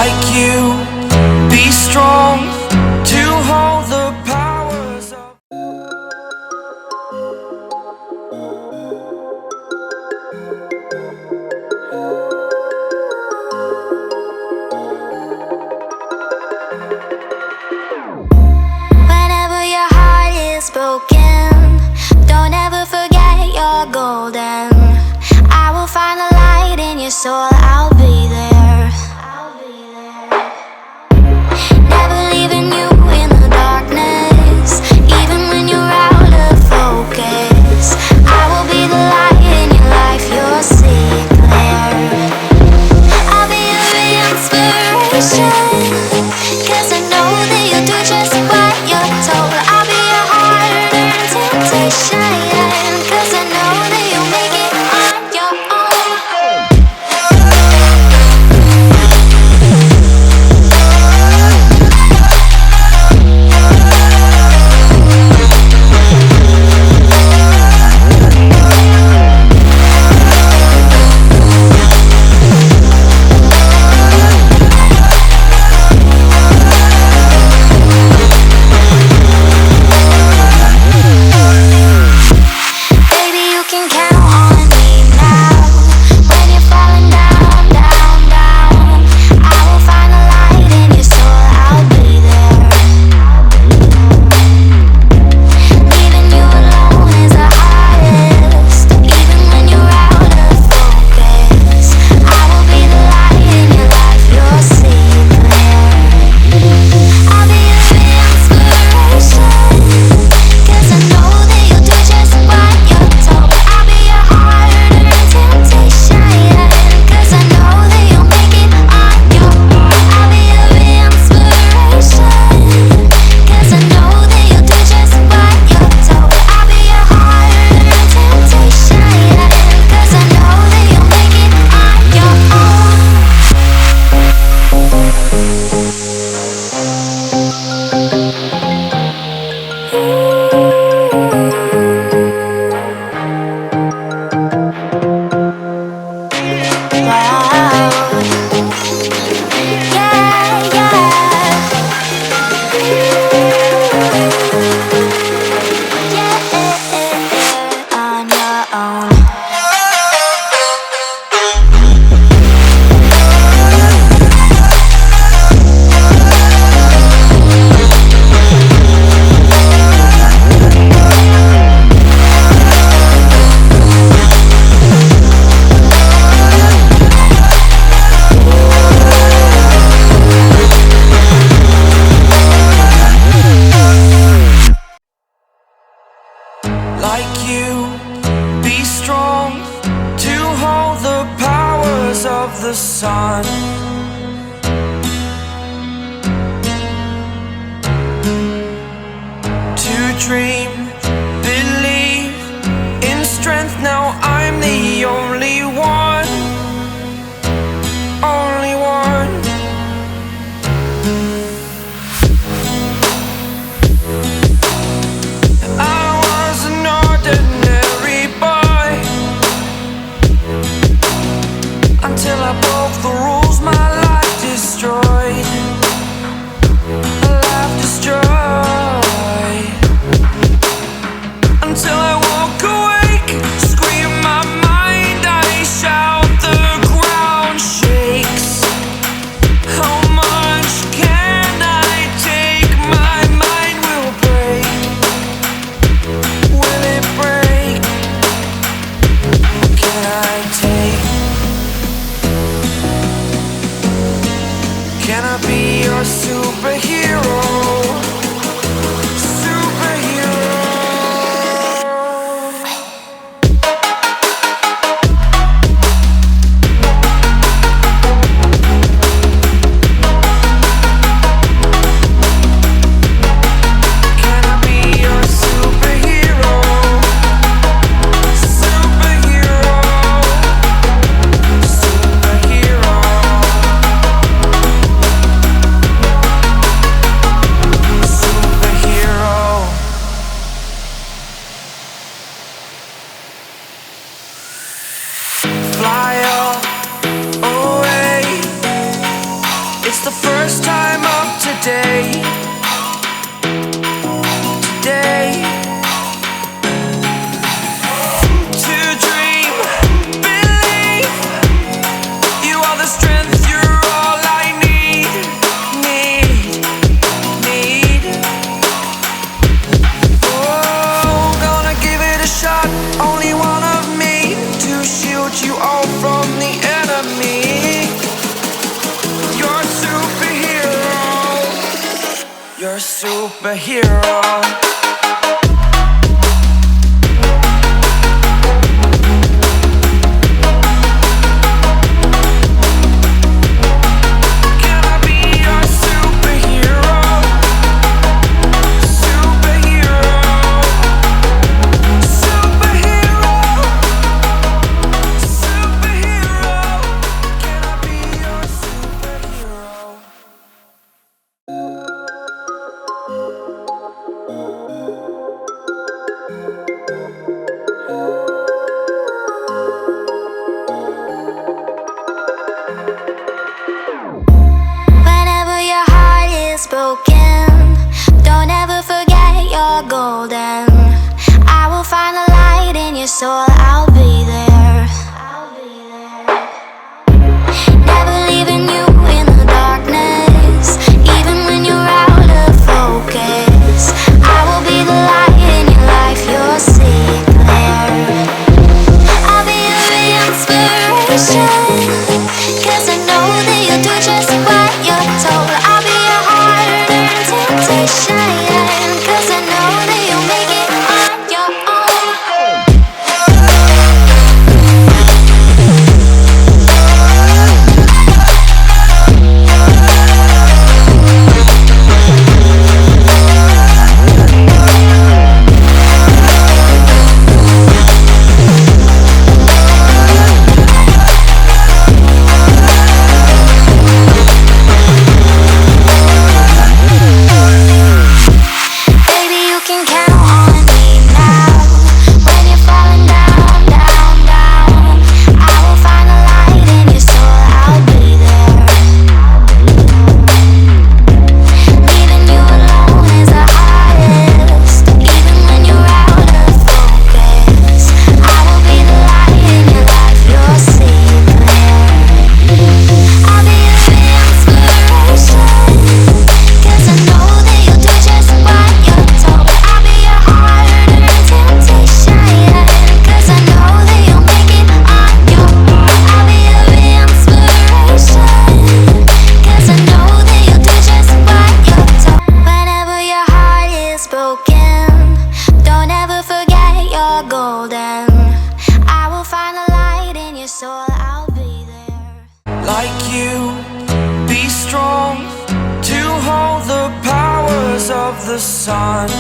like you. Be strong to hold the powers of. Whenever your heart is broken, don't ever forget you're golden. I will find a light in your soul, I'll be there. Never leaving you in the darkness, even when you're out of focus. I will be the light in your life, you'll see it clear. I'll be your inspiration, 'cause I know that you'll do just what you're told. I'll be your hard-earned temptation, 'cause I know that you'll make it on your own. Baby, you can count on me now. When you're falling down, down, down, I will find a light in your soul, I'll be there. Leaving you alone is the hardest, even when you're out of focus. I will be the light in your life, you'll see it clear. I'll be your inspiration, 'cause I know that you'll do just what you're told. I'll be your hard-earned temptation, 'cause I know that you'll make it on your own. I'll be your inspiration, 'cause I know that you'll do just what you're told. I'll be your hard-earned temptation, 'cause I know that you'll make it on your own. Wow. Yeah, yeah. On your own. Like you, be strong to hold the powers of the sun. To dream, believe in strength. Now I'm the only one, only one. I was an ordinary boy until I broke the rules, my life destroyed, life destroyed. Until I woke awake, scream my mind, I shout, the ground shakes. How much can I take? My mind will break. Will it break? What can I take? Can I be your superhero? Superhero. Can I be your superhero? Superhero. Superhero. It's the first time of today. Today. To dream, believe. You are the strength, you're all I need. Oh, gonna give it a shot. Only one of me to shield you all from the enemy. You're a superhero. You're a superhero. Can I be your superhero? Superhero. Superhero. Superhero. Can I be your superhero? Whenever your heart is broken, don't ever forget you're golden. I will find a light in your soul, I'll be there. Never leaving you in the darkness, even when you're out of focus. I will be the light in your life, you'll see it clear. I'll be your inspiration, 'cause I know that you'll do just what you're told. I'll be your hard-earned temptation, 'cause I know that you'll make it on your own. Baby, you can count on me now. When you're falling down, down, down, I will find a light in your soul, I'll be there. Leaving you alone is the hardest, even when you're out of focus. I will be the light in your life, you'll see it clear. I'll be your inspiration, 'cause I know that you'll do just what you're told. I'll be your hard-earned temptation, 'cause I know that you'll make it on your own. I'll be your inspiration, 'cause I know that you'll do just what you're told. Whenever your heart is broken, don't ever forget you're golden. I will find a light in your soul, I'll be there. Like you, be strong to hold the powers of the sun.